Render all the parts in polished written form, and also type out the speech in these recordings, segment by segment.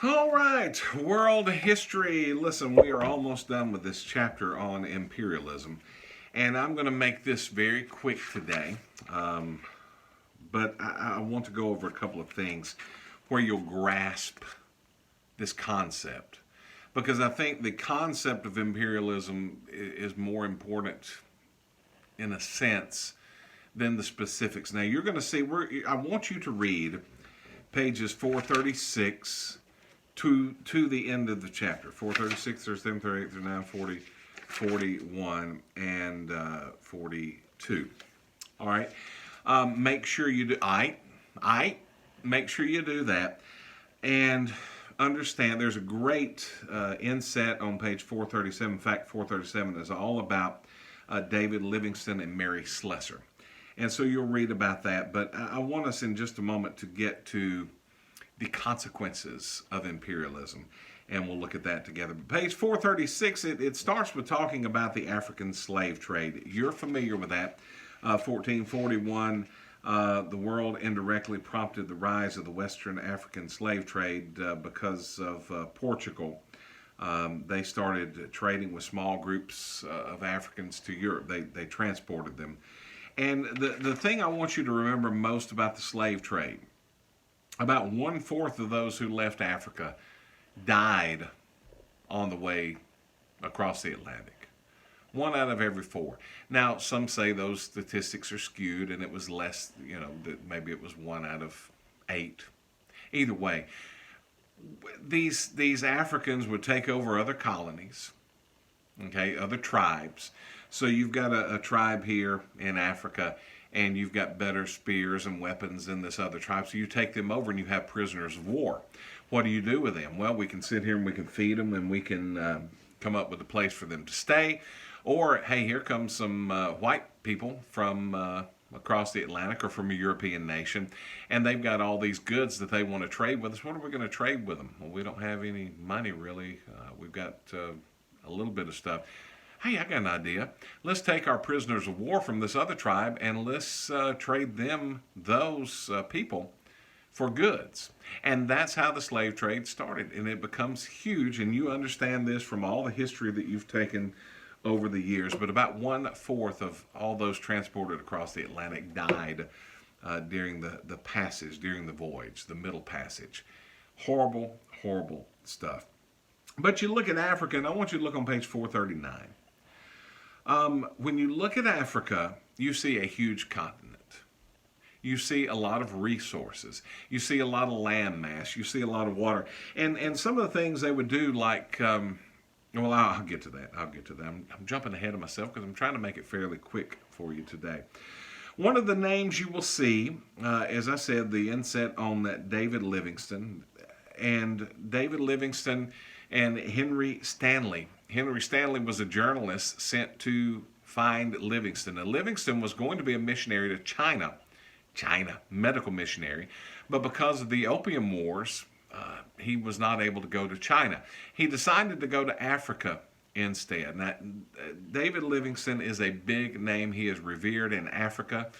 All right, world history. Listen, we are almost done with this chapter on imperialism, and I'm going to make this very quick today. Um, but I want to go over a couple of things where you'll grasp this concept. Because I think the concept of imperialism is more important in a sense than the specifics. Now, you're going to see, I want you to read pages 436 to the end of the chapter 436, 37, 38, 39, 40, 41, and 42. All right. Make sure you do. Make sure you do that, and understand. There's a great inset on page 437. In fact, 437 is all about David Livingston and Mary Slessor, and so you'll read about that. But I want us in just a moment to get to the consequences of imperialism, and we'll look at that together. Page 436, it starts with talking about the African slave trade. You're familiar with that. 1441, the world indirectly prompted the rise of the Western African slave trade because of Portugal. They started trading with small groups of Africans to Europe. They transported them. And the thing I want you to remember most about the slave trade, about 1/4 of those who left Africa died on the way across the Atlantic. One out of every four. Now, some say those statistics are skewed and it was less, that maybe it was 1 out of 8. Either way, these Africans would take over other colonies, okay, other tribes. So you've got a tribe here in Africa, and you've got better spears and weapons than this other tribe. So you take them over and you have prisoners of war. What do you do with them? Well, we can sit here and we can feed them, and we can come up with a place for them to stay. Or, hey, here comes some white people from across the Atlantic or from a European nation, and they've got all these goods that they want to trade with us. What are we going to trade with them? Well, we don't have any money, really. We've got a little bit of stuff. Hey, I got an idea. Let's take our prisoners of war from this other tribe and let's trade them those people for goods. And that's how the slave trade started. And it becomes huge. And you understand this from all the history that you've taken over the years. But about 1/4 of all those transported across the Atlantic died during the passage, during the voyage, the middle passage. Horrible, horrible stuff. But you look at Africa, and I want you to look on page 439. When you look at Africa, you see a huge continent. You see a lot of resources. You see a lot of land mass. You see a lot of water. And some of the things they would do, like, well, I'll get to that. I'm jumping ahead of myself because I'm trying to make it fairly quick for you today. One of the names you will see, as I said, the inset on that David Livingston. And David Livingston and Henry Stanley. Henry Stanley was a journalist sent to find Livingston. Now, Livingston was going to be a missionary to China, medical missionary, but because of the Opium Wars, he was not able to go to China. He decided to go to Africa instead. Now, David Livingston is a big name. He is revered in Africa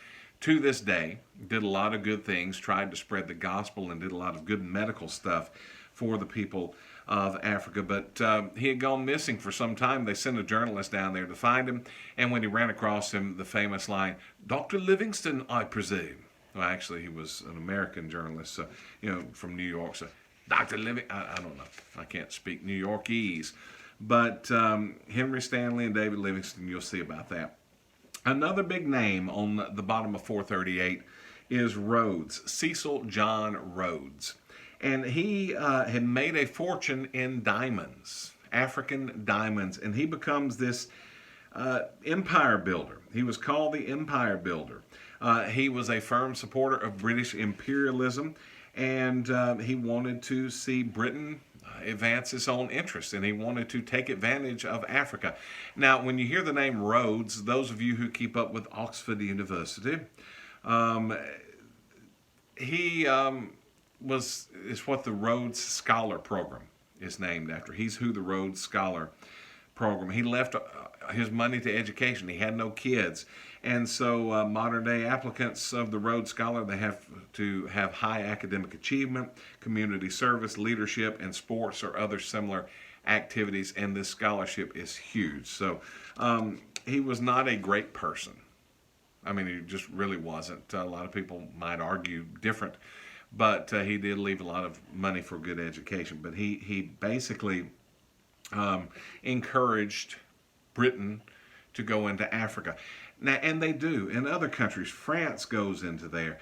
to this day, did a lot of good things, tried to spread the gospel, and did a lot of good medical stuff for the people of Africa. But he had gone missing for some time. They sent a journalist down there to find him, and when he ran across him, the famous line, "Dr. Livingston, I presume." Well, actually, he was an American journalist, so, from New York. So, Dr. Livingston, I don't know. I can't speak New Yorkese. But Henry Stanley and David Livingston, you'll see about that. Another big name on the bottom of 438 is Rhodes, Cecil John Rhodes. And he had made a fortune in diamonds, African diamonds, and he becomes this empire builder. He was called the Empire Builder. He was a firm supporter of British imperialism, and he wanted to see Britain advance its own interests, and he wanted to take advantage of Africa. Now, when you hear the name Rhodes, those of you who keep up with Oxford University, he is what the Rhodes Scholar Program is named after. He's who the Rhodes Scholar program. He left his money to education. He had no kids. And so modern day applicants of the Rhodes Scholar, they have to have high academic achievement, community service, leadership, and sports or other similar activities. And this scholarship is huge. So he was not a great person. I mean, he just really wasn't. A lot of people might argue different, but he did leave a lot of money for good education. But he basically encouraged Britain to go into Africa. Now, and they do in other countries. France goes into there.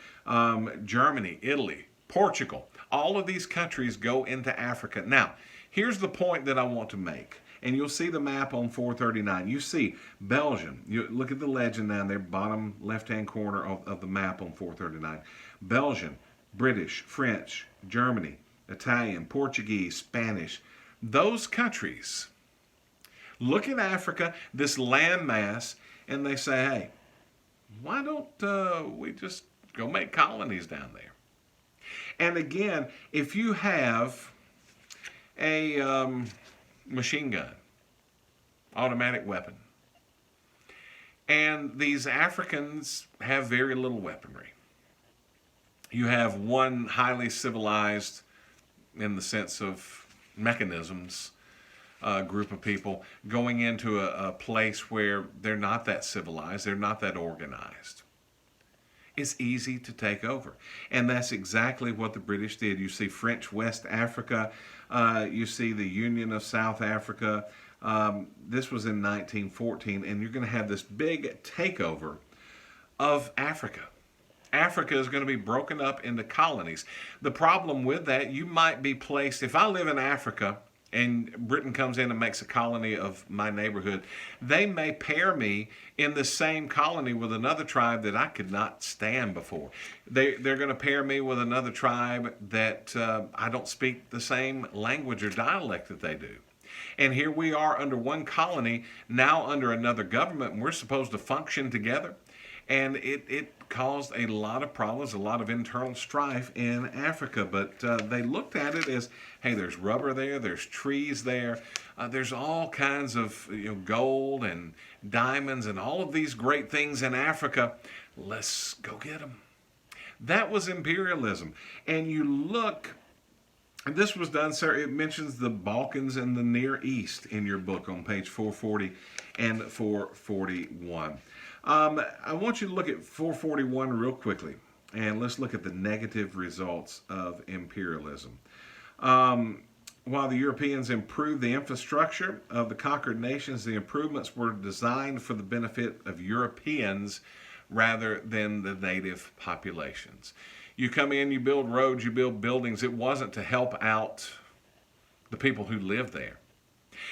Germany, Italy, Portugal. All of these countries go into Africa. Now, here's the point that I want to make. And you'll see the map on 439. You see Belgium. You look at the legend down there, bottom left-hand corner of the map on 439. Belgium, British, French, Germany, Italian, Portuguese, Spanish. Those countries look at Africa, this landmass, and they say, hey, why don't we just go make colonies down there? And again, if you have a machine gun, automatic weapon, and these Africans have very little weaponry. You have one highly civilized, in the sense of mechanisms, group of people going into a place where they're not that civilized, they're not that organized. It's easy to take over. And that's exactly what the British did. You see French West Africa, you see the Union of South Africa. This was in 1914, and you're going to have this big takeover of Africa. Africa is going to be broken up into colonies. The problem with that, you might be placed, if I live in Africa, and Britain comes in and makes a colony of my neighborhood, they may pair me in the same colony with another tribe that I could not stand before. They're going to pair me with another tribe that I don't speak the same language or dialect that they do. And here we are under one colony, now under another government, and we're supposed to function together. And it caused a lot of problems, a lot of internal strife in Africa. But they looked at it as, hey, there's rubber there, there's trees there, there's all kinds of gold and diamonds and all of these great things in Africa. Let's go get them. That was imperialism. And you look, this was done, sir, it mentions the Balkans and the Near East in your book on page 440 and 441. I want you to look at 441 real quickly, and let's look at the negative results of imperialism. While the Europeans improved the infrastructure of the conquered nations, the improvements were designed for the benefit of Europeans rather than the native populations. You come in, you build roads, you build buildings. It wasn't to help out the people who lived there.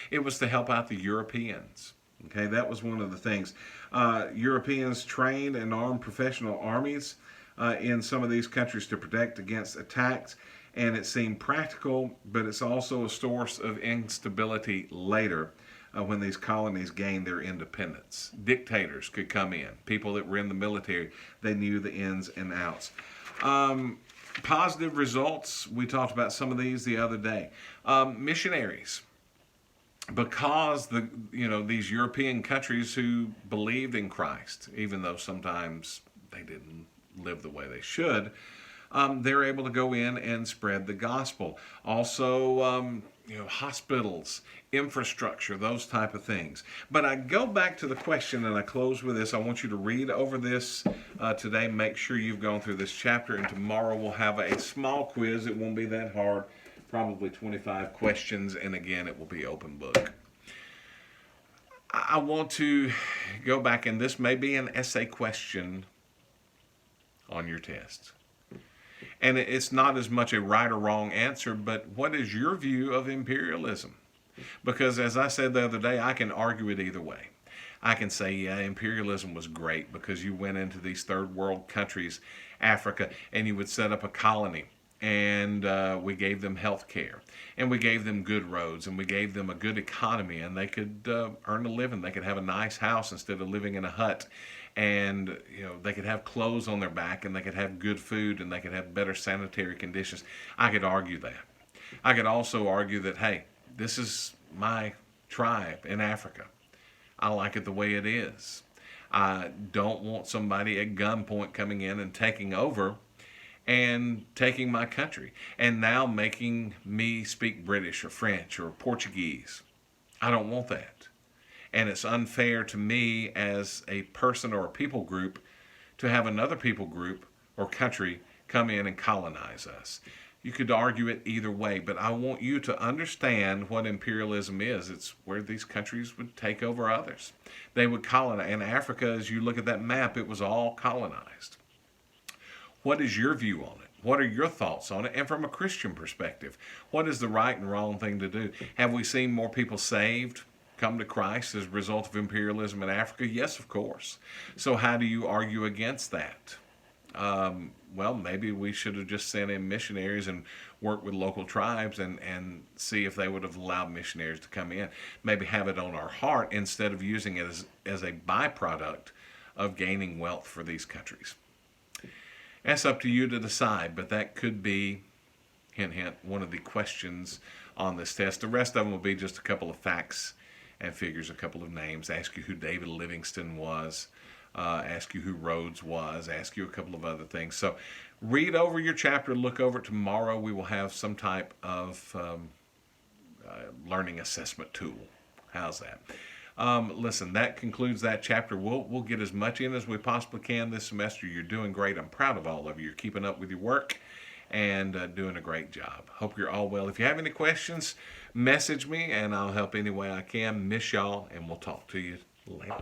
It was to help out the Europeans. Okay, that was one of the things. Europeans trained and armed professional armies in some of these countries to protect against attacks, and it seemed practical, but it's also a source of instability later when these colonies gained their independence. Dictators could come in. People that were in the military, they knew the ins and outs. Positive results, we talked about some of these the other day. Missionaries. Because these European countries who believed in Christ, even though sometimes they didn't live the way they should, they're able to go in and spread the gospel. Also, hospitals, infrastructure, those type of things. But I go back to the question, and I close with this. I want you to read over this today. Make sure you've gone through this chapter, and tomorrow we'll have a small quiz. It won't be that hard. Probably 25 questions, and again, it will be open book. I want to go back, and this may be an essay question on your test. And it's not as much a right or wrong answer, but what is your view of imperialism? Because as I said the other day, I can argue it either way. I can say, yeah, imperialism was great because you went into these third world countries, Africa, and you would set up a colony. And we gave them health care, and we gave them good roads, and we gave them a good economy, and they could earn a living. They could have a nice house instead of living in a hut, and they could have clothes on their back, and they could have good food, and they could have better sanitary conditions. I could argue that. I could also argue that, hey, this is my tribe in Africa. I like it the way it is. I don't want somebody at gunpoint coming in and taking over and taking my country and now making me speak British or French or Portuguese. I don't want that. And it's unfair to me as a person or a people group to have another people group or country come in and colonize us. You could argue it either way, but I want you to understand what imperialism is. It's where these countries would take over others. They would colonize. In Africa, as you look at that map, it was all colonized. What is your view on it? What are your thoughts on it? And from a Christian perspective, what is the right and wrong thing to do? Have we seen more people saved, come to Christ as a result of imperialism in Africa? Yes, of course. So how do you argue against that? Well, maybe we should have just sent in missionaries and worked with local tribes and see if they would have allowed missionaries to come in. Maybe have it on our heart instead of using it as a byproduct of gaining wealth for these countries. That's up to you to decide, but that could be, hint, hint, one of the questions on this test. The rest of them will be just a couple of facts and figures, a couple of names, ask you who David Livingstone was, ask you who Rhodes was, ask you a couple of other things. So read over your chapter, look over it. Tomorrow we will have some type of learning assessment tool. How's that? Listen, that concludes that chapter. We'll get as much in as we possibly can this semester. You're doing great. I'm proud of all of you. You're keeping up with your work and doing a great job. Hope you're all well. If you have any questions, message me and I'll help any way I can. Miss y'all, and we'll talk to you later.